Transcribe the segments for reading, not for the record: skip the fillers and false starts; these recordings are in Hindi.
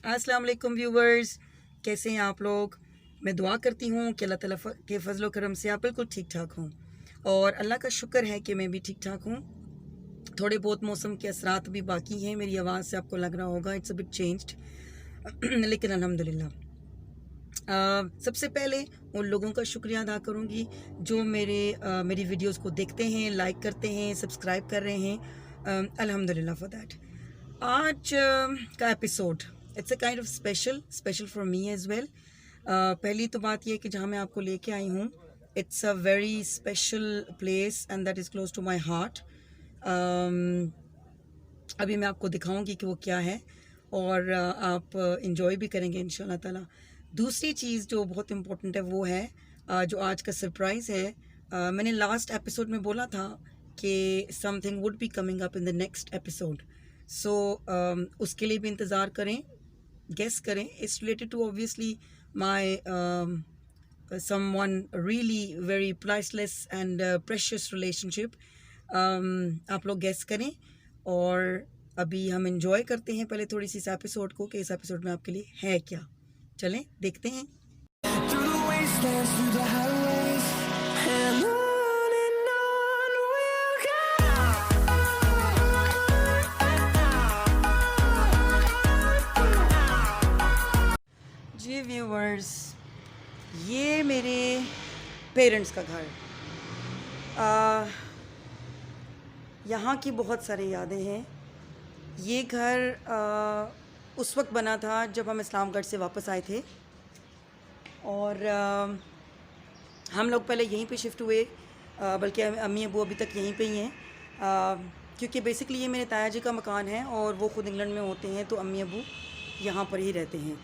अस्सलाम वालेकुम व्यूवर्स, कैसे हैं आप लोग। मैं दुआ करती हूँ कि अल्लाह ताला के फजल करम से आप बिल्कुल ठीक ठाक हों और अल्लाह का शुक्र है कि मैं भी ठीक ठाक हूँ। थोड़े बहुत मौसम के असरात भी बाकी हैं। मेरी आवाज़ से आपको लग रहा होगा इट्स अ बिट चेंज्ड लेकिन अल्हम्दुलिल्लाह। सबसे पहले उन लोगों का शुक्रिया अदा करूँगी जो मेरी वीडियोस को देखते हैं, लाइक करते हैं, सब्सक्राइब कर रहे हैं। अल्हम्दुलिल्लाह फॉर दैट। आज का episode it's a kind of special for me as well. पहली तो बात यह कि जहाँ मैं आपको लेके आई हूँ, it's a very special place and that is close to my heart. अभी मैं आपको दिखाऊंगी कि वो क्या है और आप इंजॉय भी करेंगे इंशाल्लाह ताला। दूसरी चीज़ जो बहुत इम्पोर्टेंट है वो है जो आज का सरप्राइज़ है। मैंने लास्ट एपिसोड में बोला था कि something would be coming up in the next episode, so उसके लिए भी इंतज़ार करें, गेस करें। It's related to obviously my someone really very priceless and precious relationship. आप लोग गेस करें और अभी हम इंजॉय करते हैं पहले थोड़ी सी इस एपिसोड को कि इस एपिसोड में आपके लिए है क्या। चलें देखते हैं। Through the wastelands, through the highways, and on we'll go। जी व्यूवर्स, ये मेरे पेरेंट्स का घर। यहाँ की बहुत सारी यादें हैं। ये घर उस वक्त बना था जब हम इस्लामगढ़ से वापस आए थे और हम लोग पहले यहीं पे शिफ्ट हुए, बल्कि अम्मी अबू अभी तक यहीं पे ही हैं, क्योंकि बेसिकली ये मेरे ताया जी का मकान है और वो ख़ुद इंग्लैंड में होते हैं तो अम्मी अबू यहाँ पर ही रहते हैं।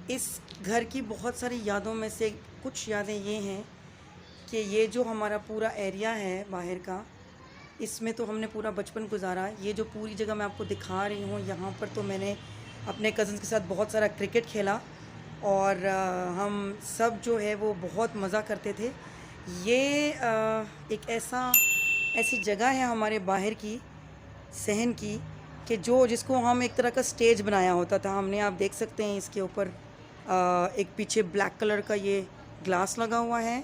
इस घर की बहुत सारी यादों में से कुछ यादें ये हैं कि ये जो हमारा पूरा एरिया है बाहर का, इसमें तो हमने पूरा बचपन गुजारा। ये जो पूरी जगह मैं आपको दिखा रही हूँ, यहाँ पर तो मैंने अपने कज़न्स के साथ बहुत सारा क्रिकेट खेला और हम सब जो है वो बहुत मज़ा करते थे। ये एक ऐसी जगह है हमारे बाहर की सहन की कि जिसको हम एक तरह का स्टेज बनाया होता था हमने। आप देख सकते हैं इसके ऊपर एक पीछे ब्लैक कलर का ये ग्लास लगा हुआ है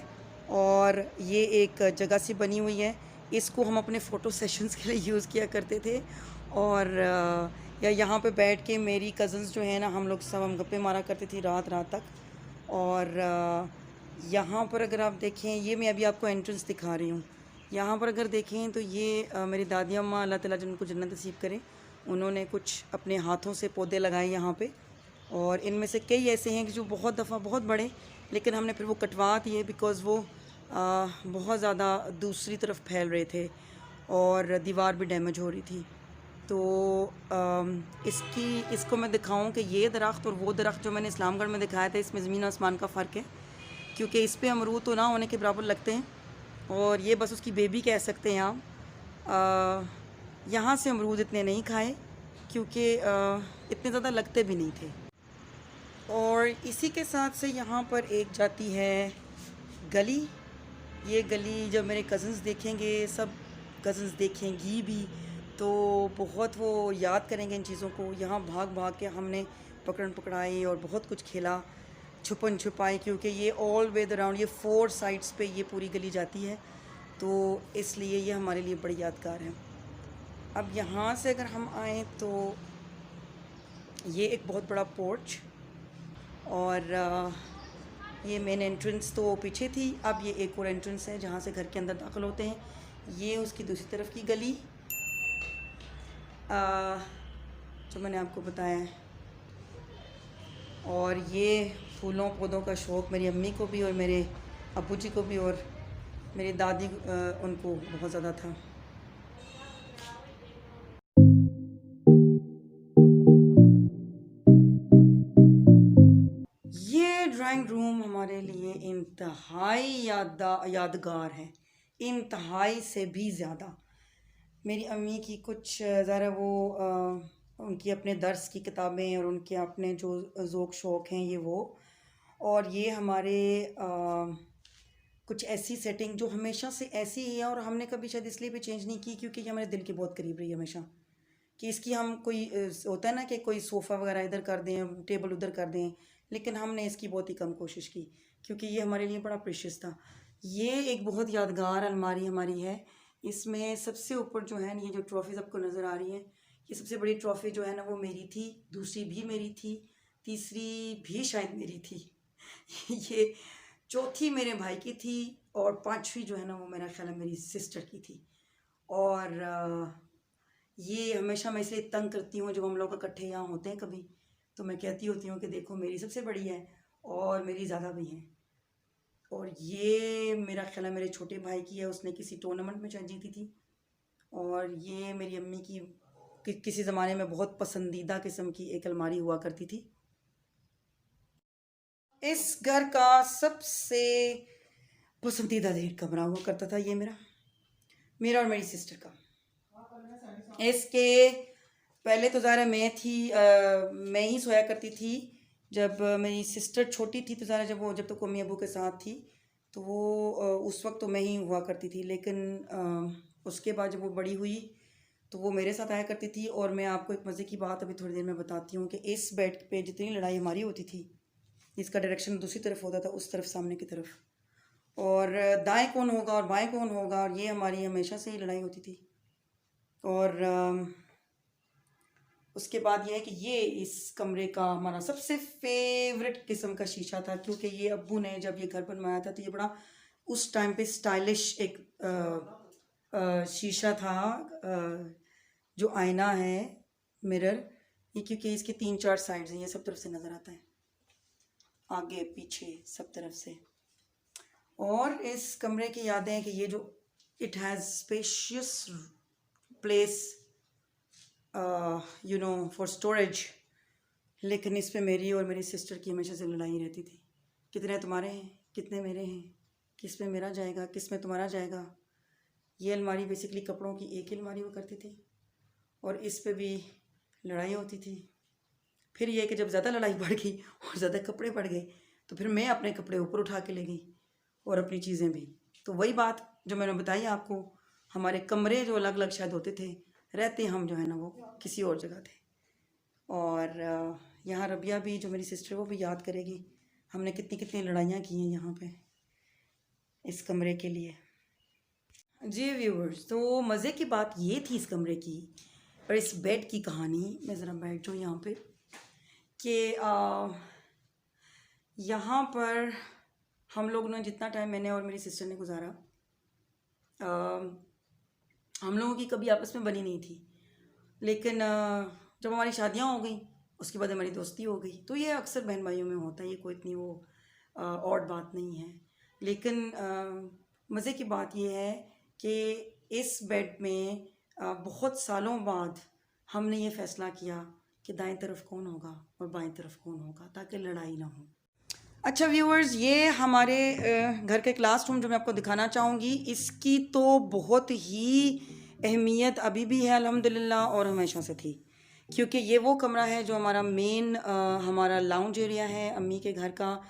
और ये एक जगह सी बनी हुई है। इसको हम अपने फ़ोटो सेशंस के लिए यूज़ किया करते थे और या यहाँ पे बैठ के मेरी कज़न्स जो है ना, हम लोग सब हम गप्पे मारा करते थे रात रात तक। और यहाँ पर अगर आप देखें, ये मैं अभी आपको एंट्रेंस दिखा रही हूँ। यहाँ पर अगर देखें तो ये मेरी दादी अम्मा, अल्लाह ताला जिनको जन्नत नसीब करें, उन्होंने कुछ अपने हाथों से पौधे लगाए यहाँ पे और इनमें से कई ऐसे हैं कि जो बहुत दफ़ा बहुत बड़े, लेकिन हमने फिर वो कटवा दिए बिकॉज़ वो बहुत ज़्यादा दूसरी तरफ फैल रहे थे और दीवार भी डैमेज हो रही थी। तो इसको मैं दिखाऊं कि ये दरख्त और वो दरख्त जो मैंने इस्लामगढ़ में दिखाया था, इसमें ज़मीन आसमान का फ़र्क है, क्योंकि इस पे अमरूद तो ना होने के बराबर लगते हैं और ये बस उसकी बेबी कह सकते हैं आप। यहाँ से अमरूद इतने नहीं खाए क्योंकि इतने ज़्यादा लगते भी नहीं थे। और इसी के साथ से यहाँ पर एक जाती है गली। ये गली जब मेरे कज़न्स देखेंगे, सब कज़न्स देखेंगी भी, तो बहुत वो याद करेंगे इन चीज़ों को। यहाँ भाग भाग के हमने पकड़न पकड़ाई और बहुत कुछ खेला, छुपन छुपाई, क्योंकि ये ऑल वे अराउंड ये 4 साइड्स पे ये पूरी गली जाती है, तो इसलिए ये हमारे लिए बड़ी यादगार है। अब यहाँ से अगर हम आएँ तो ये एक बहुत बड़ा पोर्च और ये मेन एंट्रेंस तो पीछे थी। अब ये एक और एंट्रेंस है जहाँ से घर के अंदर दाखिल होते हैं। ये उसकी दूसरी तरफ की गली जो मैंने आपको बताया है। और ये फूलों पौधों का शौक़ मेरी अम्मी को भी और मेरे अब्बू जी को भी और मेरी दादी उनको बहुत ज़्यादा था। ये ड्राइंग रूम हमारे लिए इंतहाई यादगार है, इंतहाई से भी ज़्यादा। मेरी अम्मी की कुछ ज़रा वो उनकी अपने दर्स की किताबें और उनके अपने जो ज़ौक़ शौक़ हैं ये वो, और ये हमारे कुछ ऐसी सेटिंग जो हमेशा से ऐसी ही है और हमने कभी शायद इसलिए भी चेंज नहीं की क्योंकि ये हमारे दिल के बहुत करीब रही है हमेशा, कि इसकी हम कोई होता है ना कि कोई सोफ़ा वगैरह इधर कर दें, टेबल उधर कर दें, लेकिन हमने इसकी बहुत ही कम कोशिश की क्योंकि ये हमारे लिए बड़ा प्रेशियस था। ये एक बहुत यादगार अलमारी हमारी है। इसमें सबसे ऊपर जो है, ये जो ट्रॉफ़ीज़ आपको नज़र आ रही हैं, ये सबसे बड़ी ट्रॉफ़ी जो है ना वो मेरी थी, दूसरी भी मेरी थी, तीसरी भी शायद मेरी थी। ये चौथी मेरे भाई की थी और पांचवी जो है ना वो मेरा ख्याल है मेरी सिस्टर की थी। और ये हमेशा मैं इसलिए तंग करती हूँ जब हम लोग इकट्ठे यहाँ होते हैं कभी, तो मैं कहती होती हूँ कि देखो मेरी सबसे बड़ी है और मेरी ज़्यादा भी है। और ये मेरा ख्याल है मेरे छोटे भाई की है, उसने किसी टूर्नामेंट में शायद जीती थी। और ये मेरी अम्मी की किसी ज़माने में बहुत पसंदीदा किस्म की एक अलमारी हुआ करती थी। इस घर का सबसे पसंदीदा देर कमरा हुआ करता था ये मेरा और मेरी सिस्टर का। इसके पहले तो ज़ाहिर मैं थी, मैं ही सोया करती थी। जब मेरी सिस्टर छोटी थी तो ज़ाहिर जब तक अम्मी अबू के साथ थी तो वो उस वक्त तो मैं ही हुआ करती थी, लेकिन उसके बाद जब वो बड़ी हुई तो वो मेरे साथ आया करती थी। और मैं आपको एक मज़े की बात अभी थोड़ी देर में बताती हूँ कि इस बेड पे जितनी लड़ाई हमारी होती थी, इसका डायरेक्शन दूसरी तरफ होता था, उस तरफ सामने की तरफ, और दाएं कौन होगा और बाएं कौन होगा, और ये हमारी हमेशा से ही लड़ाई होती थी। और उसके बाद ये है कि ये इस कमरे का हमारा सबसे फेवरेट किस्म का शीशा था, क्योंकि ये अब्बू ने जब ये घर बनवाया था तो ये बड़ा उस टाइम पे स्टाइलिश एक शीशा था, जो आईना है, मिरर, ये क्योंकि इसके 3-4 साइड्स हैं, ये सब तरफ से नज़र आता है, आगे पीछे सब तरफ से। और इस कमरे की यादें हैं कि ये जो it has spacious place for storage, लेकिन इस पे मेरी और मेरी सिस्टर की हमेशा से लड़ाई रहती थी, कितने तुम्हारे हैं, कितने मेरे हैं, किस में मेरा जाएगा, किस में तुम्हारा जाएगा। ये अलमारी बेसिकली कपड़ों की एक ही अलमारी हुआ करती थी और इस पे भी लड़ाई होती थी। फिर ये कि जब ज़्यादा लड़ाई बढ़ गई और ज़्यादा कपड़े बढ़ गए तो फिर मैं अपने कपड़े ऊपर उठा के ले गई और अपनी चीज़ें भी। तो वही बात जो मैंने बताई आपको, हमारे कमरे जो अलग अलग शायद होते थे, रहते हम जो है ना वो किसी और जगह थे। और यहाँ रबिया भी जो मेरी सिस्टर वो भी याद करेगी हमने कितनी कितनी लड़ाइयाँ की हैं यहाँ पे इस कमरे के लिए। जी व्यूवर्स, तो मज़े की बात ये थी इस कमरे की और इस बेड की कहानी, मैं ज़रा बैठ जाऊँ यहाँ पे, कि यहाँ पर हम लोग ने जितना टाइम मैंने और मेरी सिस्टर ने गुजारा, हम लोगों की कभी आपस में बनी नहीं थी, लेकिन जब हमारी शादियाँ हो गई उसके बाद हमारी दोस्ती हो गई। तो ये अक्सर बहन भाइयों में होता है, ये कोई इतनी वो ऑड बात नहीं है। लेकिन मज़े की बात ये है कि इस बेड में बहुत सालों बाद हमने ये फ़ैसला किया कि दाएं तरफ कौन होगा और बाएं तरफ कौन होगा, ताकि लड़ाई ना हो। अच्छा व्यूअर्स, ये हमारे घर के क्लासरूम जो मैं आपको दिखाना चाहूँगी, इसकी तो बहुत ही अहमियत अभी भी है अल्हम्दुलिल्लाह, और हमेशा से थी, क्योंकि ये वो कमरा है जो हमारा मेन हमारा लाउंज एरिया है अम्मी के घर का।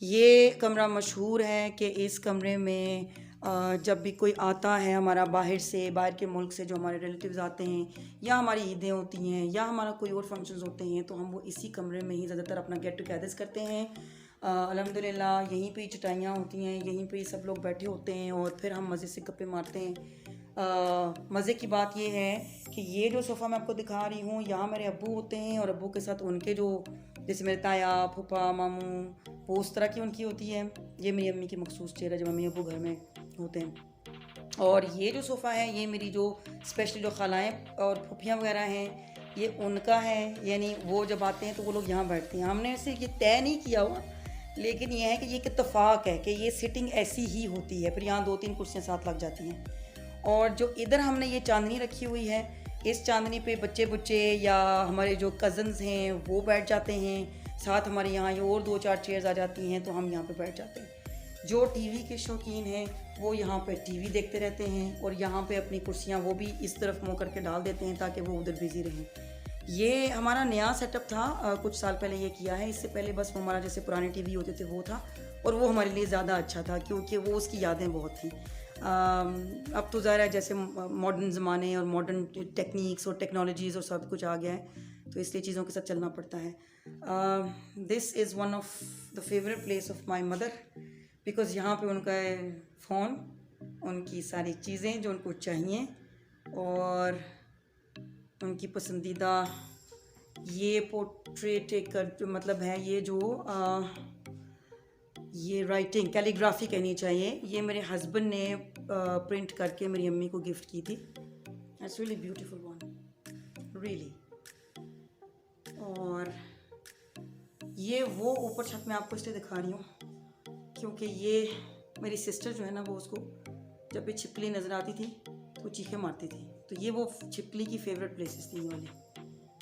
ये कमरा मशहूर है कि इस कमरे में जब भी कोई आता है हमारा बाहर से, बाहर के मुल्क से जो हमारे रिलेटिव्स आते हैं, या हमारी ईदें होती हैं, या हमारा कोई और फंक्शंस होते हैं, तो हम वो इसी कमरे में ही ज़्यादातर अपना गेट टुगेदर्स करते हैं। अल्हम्दुलिल्लाह यहीं पे चटाइयाँ होती हैं, यहीं पे सब लोग बैठे होते हैं और फिर हम मज़े से गप्पे मारते हैं। मज़े की बात ये है कि ये जो सोफ़ा मैं आपको दिखा रही हूँ, यहाँ मेरे अब्बू होते हैं और अब्बू के साथ उनके जो, जैसे मेरे ताया, फूफा, मामू, वो उस तरह की उनकी होती है। ये मेरी अम्मी की मखसूस चेयर है जब अम्मी अब्बू घर में होते हैं। और ये जो सोफ़ा है ये मेरी जो स्पेशली जो खालाएँ और फूफियाँ वगैरह हैं, ये उनका है, यानी वो जब आते हैं तो वो लोग यहाँ बैठते हैं। हमने ऐसे ये तय नहीं किया हुआ, लेकिन ये है कि ये एक इत्तेफाक है कि ये सिटिंग ऐसी ही होती है, फिर यहाँ 2-3 कुर्सियाँ साथ लग जाती हैं। और जो इधर हमने ये चांदनी रखी हुई है, इस चांदनी पे बच्चे बुच्चे या हमारे जो कज़न्स हैं वो बैठ जाते हैं, साथ हमारे यहाँ ये और 2-4 चेयर्स आ जाती हैं तो हम यहाँ पे बैठ जाते हैं। जो टीवी के शौकीन हैं वो यहाँ पे टीवी देखते रहते हैं और यहाँ पे अपनी कुर्सियाँ वो भी इस तरफ मुँह करके डाल देते हैं ताकि वो उधर बिज़ी रहें। ये हमारा नया सेटअप था, कुछ साल पहले ये किया है। इससे पहले बस हमारा जैसे पुराने टीवी होते थे वो था, और वो हमारे लिए ज़्यादा अच्छा था क्योंकि वो उसकी यादें बहुत थी। अब तो ज़ाहिर है जैसे मॉडर्न ज़माने और मॉडर्न टेक्निक्स और टेक्नोलॉजीज़ और सब कुछ आ गया है, तो इसलिए चीज़ों के साथ चलना पड़ता है। This is one of the favourite place of my mother, because यहाँ पे उनका फ़ोन, उनकी सारी चीज़ें जो उनको चाहिए, और उनकी पसंदीदा ये पोर्ट्रेट एक जो मतलब है, ये जो ये राइटिंग कैलीग्राफी कहनी चाहिए, ये मेरे हस्बैंड ने प्रिंट करके मेरी अम्मी को गिफ्ट की थी। It's really beautiful one, really. और ये वो ऊपर छत में आपको इसलिए दिखा रही हूँ क्योंकि ये मेरी सिस्टर जो है ना, वो उसको जब भी छिपकली नज़र आती थी तो वो चीखें मारती थी, तो ये वो छिपकली की फेवरेट प्लेसेस थी ये वाली।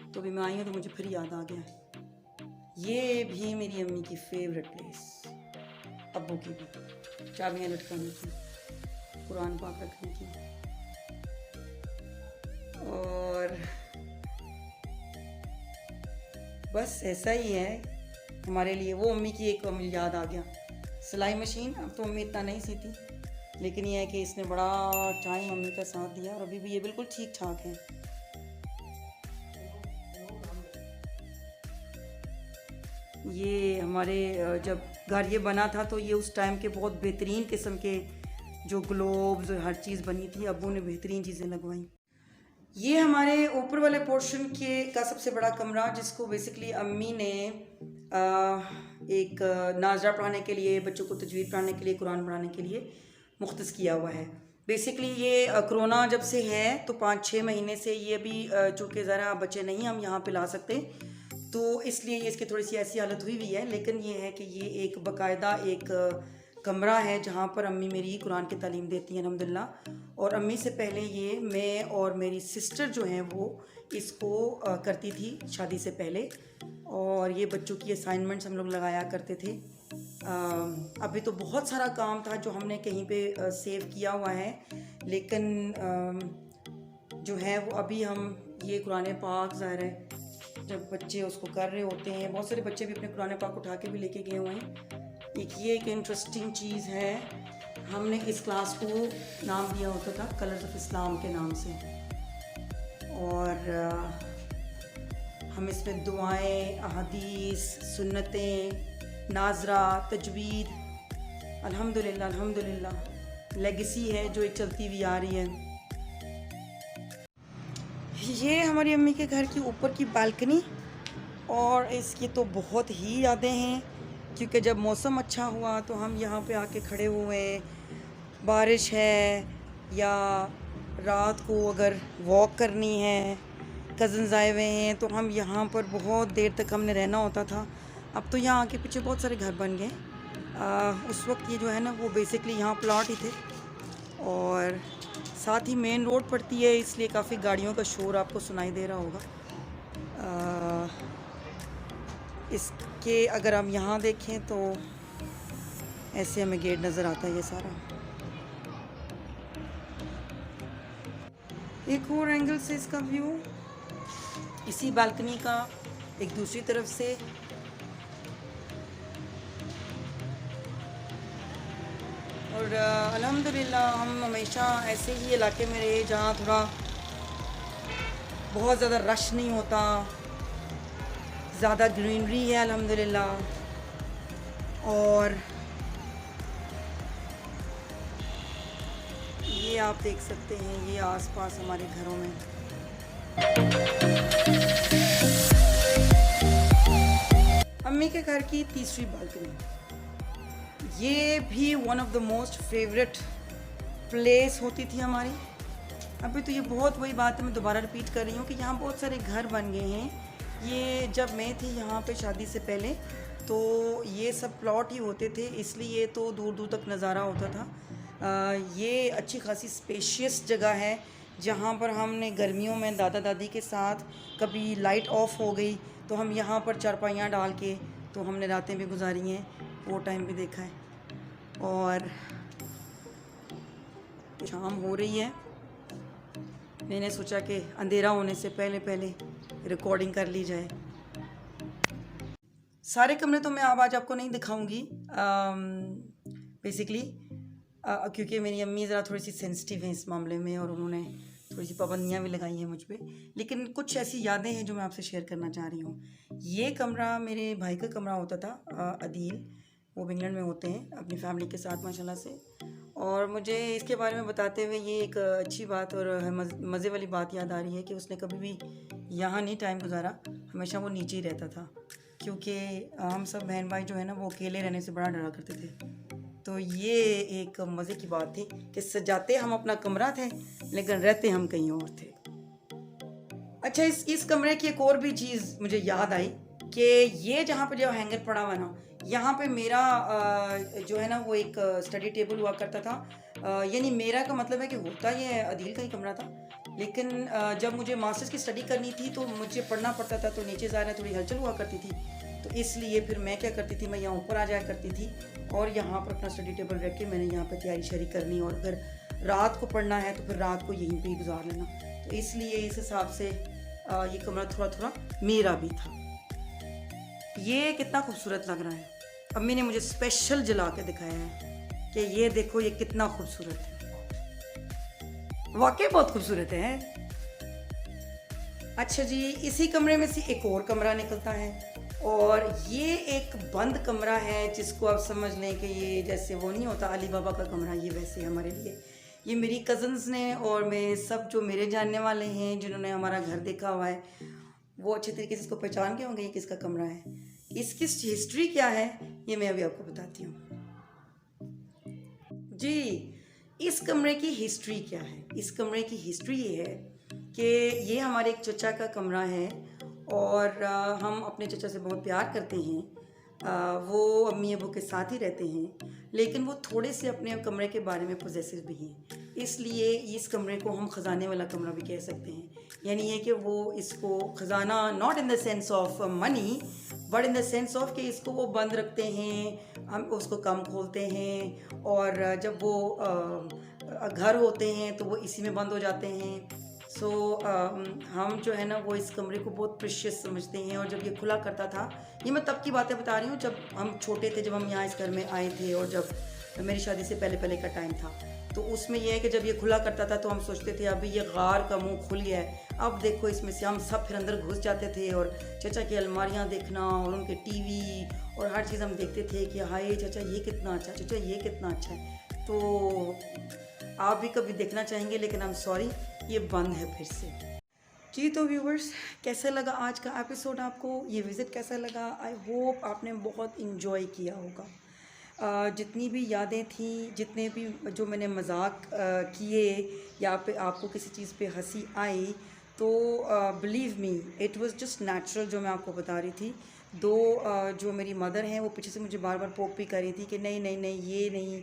तो अभी मैं आई हूँ तो मुझे फिर याद आ गया। ये भी मेरी अम्मी की फेवरेट प्लेस, अब्बू की भी, चाबियाँ लटकाने की, कुरान पाक रखने की। और बस ऐसा ही है हमारे लिए। वो अम्मी की एक अम्मी याद आ गया, सिलाई मशीन। अब तो अम्मी इतना नहीं सीती, लेकिन ये है कि इसने बड़ा टाइम अम्मी का साथ दिया और अभी भी ये बिल्कुल ठीक ठाक है। ये हमारे जब घर ये बना था तो ये उस टाइम के बहुत बेहतरीन किस्म के जो ग्लोब्स और हर चीज़ बनी थी, अब्बू ने बेहतरीन चीज़ें लगवाई। ये हमारे ऊपर वाले पोर्शन के का सबसे बड़ा कमरा, जिसको बेसिकली अम्मी ने एक नाज़रा पढ़ाने के लिए, बच्चों को तजवीद पढ़ाने के लिए, कुरान पढ़ाने के लिए मुख्तस किया हुआ है। बेसिकली ये कोरोना जब से है तो 5-6 महीने से ये अभी चूँकि ज़रा बच्चे नहीं हम यहाँ पे ला सकते, तो इसलिए ये इसकी थोड़ी सी ऐसी हालत हुई हुई है। लेकिन ये है कि ये एक बाकायदा एक कमरा है जहाँ पर अम्मी मेरी कुरान की तालीम देती हैं अल्हम्दुलिल्लाह। और अम्मी से पहले ये मैं और मेरी सिस्टर जो हैं वो इसको करती थी शादी से पहले, और ये बच्चों की असाइनमेंट्स हम लोग लगाया करते थे। अभी तो बहुत सारा काम था जो हमने कहीं पे सेव किया हुआ है, लेकिन जो है वो अभी हम ये कुरान पाक ज़ाहिर है जब बच्चे उसको कर रहे होते हैं, बहुत सारे बच्चे भी अपने कुरान पाक उठा के भी लेके गए हुए हैं। ये एक इंटरेस्टिंग चीज़ है, हमने इस क्लास को नाम दिया होता था कलर्स ऑफ इस्लाम के नाम से, और हम इसमें दुआएं, अहादीस, सुन्नतें, नाजरा, तजवीद, अल्हम्दुलिल्लाह अल्हम्दुलिल्लाह लेगेसी है जो एक चलती हुई आ रही है। ये हमारी अम्मी के घर की ऊपर की बालकनी, और इसकी तो बहुत ही यादें हैं क्योंकि जब मौसम अच्छा हुआ तो हम यहाँ पे आके खड़े हुए, बारिश है या रात को अगर वॉक करनी है, कज़न्स आए हुए हैं, तो हम यहाँ पर बहुत देर तक हमने रहना होता था। अब तो यहाँ आके पीछे बहुत सारे घर बन गए। उस वक्त ये जो है ना वो बेसिकली यहाँ प्लॉट ही थे, और साथ ही मेन रोड पड़ती है, इसलिए काफ़ी गाड़ियों का शोर आपको सुनाई दे रहा होगा। इसके अगर हम यहाँ देखें तो ऐसे हमें गेट नज़र आता है ये सारा। एक और एंगल से इसका व्यू इसी बालकनी का एक दूसरी तरफ से, और अल्हम्दुलिल्लाह हम हमेशा ऐसे ही इलाके में रहे जहाँ थोड़ा बहुत ज़्यादा रश नहीं होता, ज़्यादा ग्रीनरी है अल्हम्दुलिल्लाह। और ये आप देख सकते हैं ये आसपास हमारे घरों में। अम्मी के घर की तीसरी बालकनी, ये भी one of the most favourite place होती थी हमारी। अभी तो ये बहुत वही बात है, मैं दोबारा रिपीट कर रही हूँ कि यहाँ बहुत सारे घर बन गए हैं। ये जब मैं थी यहाँ पे शादी से पहले तो ये सब प्लॉट ही होते थे, इसलिए तो दूर दूर तक नज़ारा होता था। ये अच्छी खासी स्पेशियस जगह है जहाँ पर हमने गर्मियों में दादा दादी के साथ कभी लाइट ऑफ हो गई तो हम यहाँ पर चारपाइयाँ डाल के तो हमने रातें भी गुजारी हैं, वो टाइम भी देखा है। और शाम हो रही है, मैंने सोचा कि अंधेरा होने से पहले पहले रिकॉर्डिंग कर ली जाए। सारे कमरे तो मैं अब आज आपको नहीं दिखाऊंगी। बेसिकली क्योंकि मेरी अम्मी ज़रा थोड़ी सी सेंसिटिव हैं इस मामले में और उन्होंने थोड़ी सी पाबंदियाँ भी लगाई हैं मुझ पे। लेकिन कुछ ऐसी यादें हैं जो मैं आपसे शेयर करना चाह रही हूँ। ये कमरा मेरे भाई का कमरा होता था, अदील, वो इंग्लैंड में होते हैं अपनी फैमिली के साथ माशाल्लाह से। और मुझे इसके बारे में बताते हुए ये एक अच्छी बात और मज़े वाली बात याद आ रही है कि उसने कभी भी यहाँ नहीं टाइम गुजारा, हमेशा वो नीचे ही रहता था। क्योंकि हम सब बहन भाई जो है ना वो अकेले रहने से बड़ा डरा करते थे। तो ये एक मज़े की बात थी कि सजाते हम अपना कमरा थे लेकिन रहते हम कहीं और थे। अच्छा, इस कमरे की एक और भी चीज़ मुझे याद आई कि ये जहाँ पे जो हैंगर पड़ा हुआ ना, यहाँ पे मेरा जो है ना वो एक स्टडी टेबल हुआ करता था। यानी मेरा का मतलब है कि होता ये अदील का ही कमरा था, लेकिन जब मुझे मास्टर्स की स्टडी करनी थी तो मुझे पढ़ना पड़ता था, तो नीचे ज़ाहिर थोड़ी हलचल हुआ करती थी। तो इसलिए फिर मैं क्या करती थी, मैं यहाँ ऊपर आ जाया करती थी और यहाँ पर अपना स्टडी टेबल रख के मैंने यहाँ पर तैयारी शरी करनी, और अगर रात को पढ़ना है तो फिर रात को यहीं पे ही गुजार लेना। तो इसलिए इस हिसाब से ये कमरा थोड़ा थोड़ा मेरा भी था। ये कितना खूबसूरत लग रहा है, अम्मी ने मुझे स्पेशल जला के दिखाया है कि ये देखो ये कितना खूबसूरत है, वाकई बहुत खूबसूरत है। अच्छा जी, इसी कमरे में से एक और कमरा निकलता है और ये एक बंद कमरा है जिसको आप समझ लें कि ये जैसे वो नहीं होता अली बाबा का कमरा, ये वैसे हमारे लिए। ये मेरी कज़न्स ने और मैं सब जो मेरे जानने वाले हैं जिन्होंने हमारा घर देखा हुआ है वो अच्छे तरीके से इसको पहचान के होंगे ये किसका कमरा है। इसकी हिस्ट्री क्या है ये मैं अभी आपको बताती हूँ जी। इस कमरे की हिस्ट्री क्या है? इस कमरे की हिस्ट्री ये है कि ये हमारे एक चचा का कमरा है और हम अपने चचा से बहुत प्यार करते हैं। वो अम्मी अबू के साथ ही रहते हैं, लेकिन वो थोड़े से अपने कमरे के बारे में पॉजेसिव भी हैं, इसलिए इस कमरे को हम ख़जाने वाला कमरा भी कह सकते हैं। यानी ये कि वो इसको ख़जाना not in the sense of money but in the sense of कि इसको वो बंद रखते हैं, हम उसको कम खोलते हैं और जब वो घर होते हैं तो वो इसी में बंद हो जाते हैं। सो हम जो है ना वो इस कमरे को बहुत प्रेशियस समझते हैं। और जब ये खुला करता था, ये मैं तब की बातें बता रही हूँ जब हम छोटे थे, जब हम यहाँ इस घर में आए थे और जब मेरी शादी से पहले का टाइम था, तो उसमें यह है कि जब ये खुला करता था तो हम सोचते थे अभी ये गार का मुंह खुल गया है, अब देखो इसमें से हम सब फिर अंदर घुस जाते थे और चचा की अलमारियाँ देखना और उनके टीवी और हर चीज़ हम देखते थे कि हाय चचा ये कितना अच्छा, चचा ये कितना अच्छा है। तो आप भी कभी देखना चाहेंगे, लेकिन आई एम सॉरी ये बंद है फिर से जी। तो व्यूवर्स, कैसा लगा आज का एपिसोड आपको? ये विज़िट कैसा लगा? आई होप आपने बहुत इन्जॉय किया होगा। जितनी भी यादें थी, जितने भी जो मैंने मजाक किए या पे आपको किसी चीज़ पे हंसी आई, तो believe me it was just natural जो मैं आपको बता रही थी। दो जो मेरी मदर हैं वो पीछे से मुझे बार बार पोक भी कर रही थी कि नहीं नहीं नहीं ये नहीं,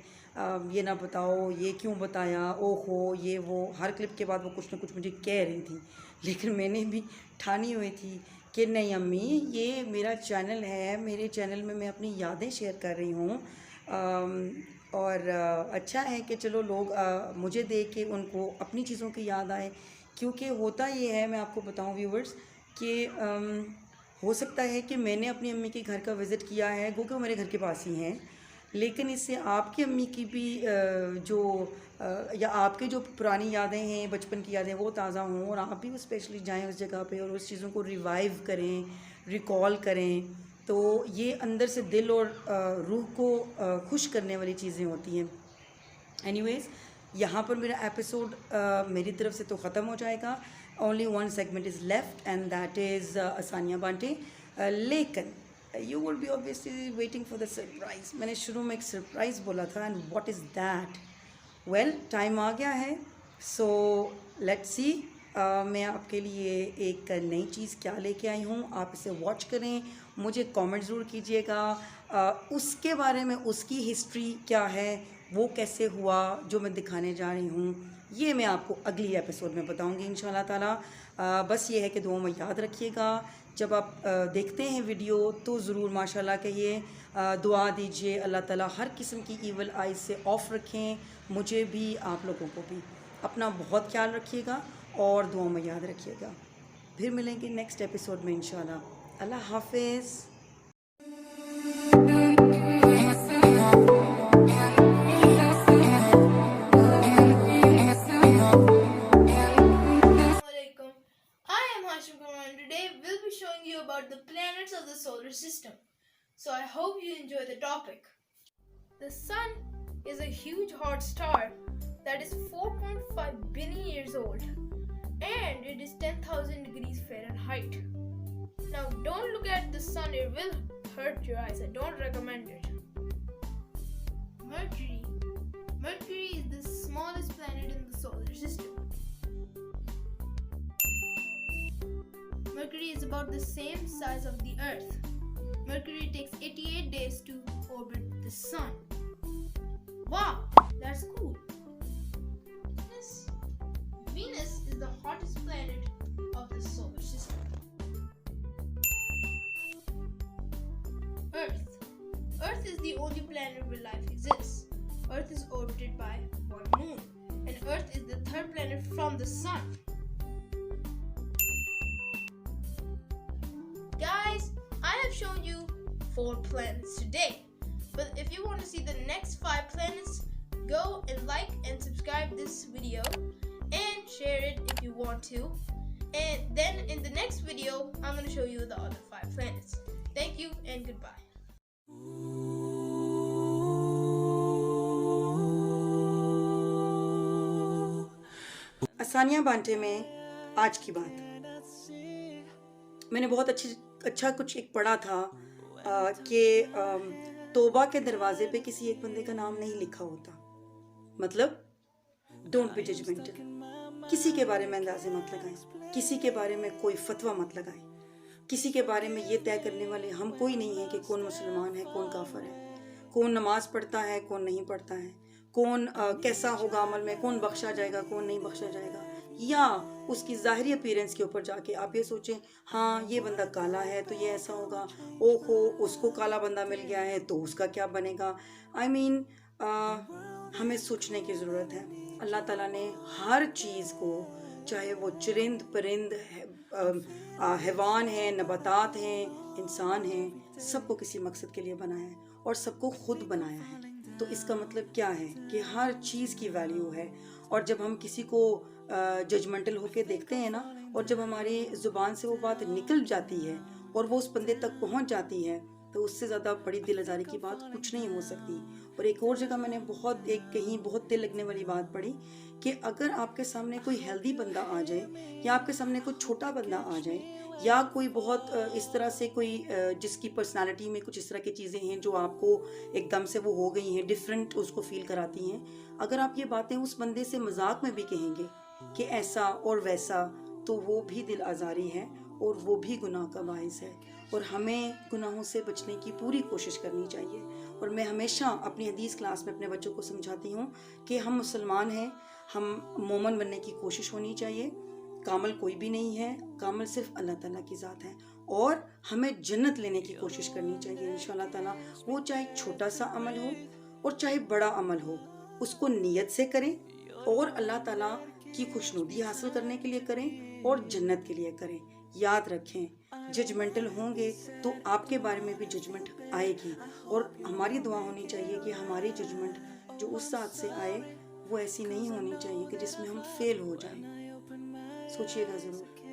ये ना बताओ, ये क्यों बताया, ओहो ये वो, हर क्लिप के बाद वो कुछ ना कुछ मुझे कह रही थी। लेकिन मैंने भी ठानी हुई थी कि नहीं अम्मी, ये मेरा चैनल है, मेरे चैनल में मैं अपनी यादें शेयर कर रही हूँ। और अच्छा है कि चलो लोग मुझे देख के उनको अपनी चीज़ों की याद आए। क्योंकि होता ये है, मैं आपको बताऊं व्यूवर्स, कि हो सकता है कि मैंने अपनी अम्मी के घर का विज़िट किया है, वो कि मेरे घर के पास ही हैं, लेकिन इससे आपकी अम्मी की भी जो या आपके जो पुरानी यादें हैं, बचपन की यादें, वो ताज़ा हों और आप भी स्पेशली जाएं उस जगह पे और उस चीज़ों को रिवाइव करें, रिकॉल करें। तो ये अंदर से दिल और रूह को खुश करने वाली चीज़ें होती हैं। एनीवेज़, यहाँ पर मेरा एपिसोड मेरी तरफ से तो ख़त्म हो जाएगा। Only one segment is left and that is आसानिया बांटे। लेकिन you will be obviously waiting for the surprise. मैंने शुरू में एक सरप्राइज़ बोला था, and what is that? Well, time आ गया है, सो लेट्स सी मैं आपके लिए एक नई चीज़ क्या लेके आई हूँ। आप इसे वॉच करें, मुझे कमेंट ज़रूर कीजिएगा उसके बारे में, उसकी हिस्ट्री क्या है, वो कैसे हुआ, जो मैं दिखाने जा रही हूँ ये मैं आपको अगली एपिसोड में बताऊँगी इंशाल्लाह ताला। बस ये है कि दुआ में याद रखिएगा, जब आप देखते हैं वीडियो तो ज़रूर माशाल्लाह कहिए, दुआ दीजिए अल्लाह ताला हर किस्म की ईवल आइज़ से ऑफ़ रखें, मुझे भी आप लोगों को भी। अपना बहुत ख्याल रखिएगा और दुआ में याद रखिएगा। फिर मिलेंगे नेक्स्ट एपिसोड में इंशाल्लाह। अल्लाह हाफ़िज़। of the solar system. So I hope you enjoy the topic. The sun is a huge hot star that is 4.5 billion years old, and it is 10,000 degrees Fahrenheit. Now don't look at the sun, it will hurt your eyes. I don't recommend it. Mercury. Mercury is the smallest planet in the solar system. Mercury is about the same size of the Earth. Mercury takes 88 days to orbit the Sun. Wow, that's cool. Venus is the hottest planet of the solar system. Earth. Earth is the only planet where life exists. Earth is orbited by one moon, and Earth is the third planet from the Sun. Guys, I have shown you 4 planets today, but if you want to see the next 5 planets, go and like and subscribe this video and share it if you want to. And then in the next video, I'm going to show you the other 5 planets. Thank you and goodbye. आसानियाँ बांटे में आज की बात। मैंने बहुत अच्छा कुछ एक पढ़ा था कि तौबा के दरवाजे पे किसी एक बंदे का नाम नहीं लिखा होता। मतलब डोंट बी जजमेंटल। किसी के बारे में अंदाजे मत लगाएं, किसी के बारे में कोई फतवा मत लगाएं, किसी के बारे में ये तय करने वाले हम कोई नहीं है कि कौन मुसलमान है, कौन काफिर है, कौन नमाज पढ़ता है, कौन नहीं पढ़ता है, कौन कैसा होगा अमल में, कौन बख्शा जाएगा, कौन नहीं बख्शा जाएगा, या उसकी ज़ाहिरी अपीयरेंस के ऊपर जाके आप ये सोचें हाँ ये बंदा काला है तो ये ऐसा होगा, ओहो उसको काला बंदा मिल गया है तो उसका क्या बनेगा। I mean, हमें सोचने की ज़रूरत है। अल्लाह ताला ने हर चीज़ को, चाहे वो चरिंद परिंद हैवान हैं, नबातात हैं, इंसान हैं, सबको किसी मकसद के लिए बनाया है और सबको खुद बनाया है। तो इसका मतलब क्या है कि हर चीज़ की वैल्यू है। और जब हम किसी को जजमेंटल होके देखते हैं ना, और जब हमारी ज़ुबान से वो बात निकल जाती है और वो उस बंदे तक पहुंच जाती है, तो उससे ज़्यादा बड़ी दिल आज़ारी की बात कुछ नहीं हो सकती। और एक और जगह मैंने कहीं बहुत दिल लगने वाली बात पढ़ी कि अगर आपके सामने कोई हेल्दी बंदा आ जाए, या आपके सामने कोई छोटा बंदा आ जाए, या कोई बहुत इस तरह से कोई जिसकी पर्सनालिटी में कुछ इस तरह की चीज़ें हैं जो आपको एकदम से वो हो गई हैं, डिफरेंट उसको फील कराती हैं, अगर आप ये बातें उस बंदे से मजाक में भी कहेंगे कि ऐसा और वैसा, तो वो भी दिल आज़ारी है और वो भी गुनाह का बाइस है। और हमें गुनाहों से बचने की पूरी कोशिश करनी चाहिए। और मैं हमेशा अपनी हदीस क्लास में अपने बच्चों को समझाती हूँ कि हम मुसलमान हैं, हम मोमन बनने की कोशिश होनी चाहिए। कामल कोई भी नहीं है, कामल सिर्फ अल्लाह ताला की ज़ात है, और हमें जन्नत लेने की कोशिश करनी चाहिए इंशाअल्लाह ताला। वो चाहे छोटा सा अमल हो और चाहे बड़ा अमल हो, उसको नीयत से करें और अल्लाह ताला की खुशनुदी हासिल करने के लिए करें और जन्नत के लिए करें। याद रखें, जजमेंटल होंगे तो आपके बारे में भी जजमेंट आएगी, और हमारी दुआ होनी चाहिए कि हमारी जजमेंट जो उस साथ से आए वो ऐसी नहीं होनी चाहिए कि जिसमें हम फेल हो जाएं। सोचिएगा ज़रूर।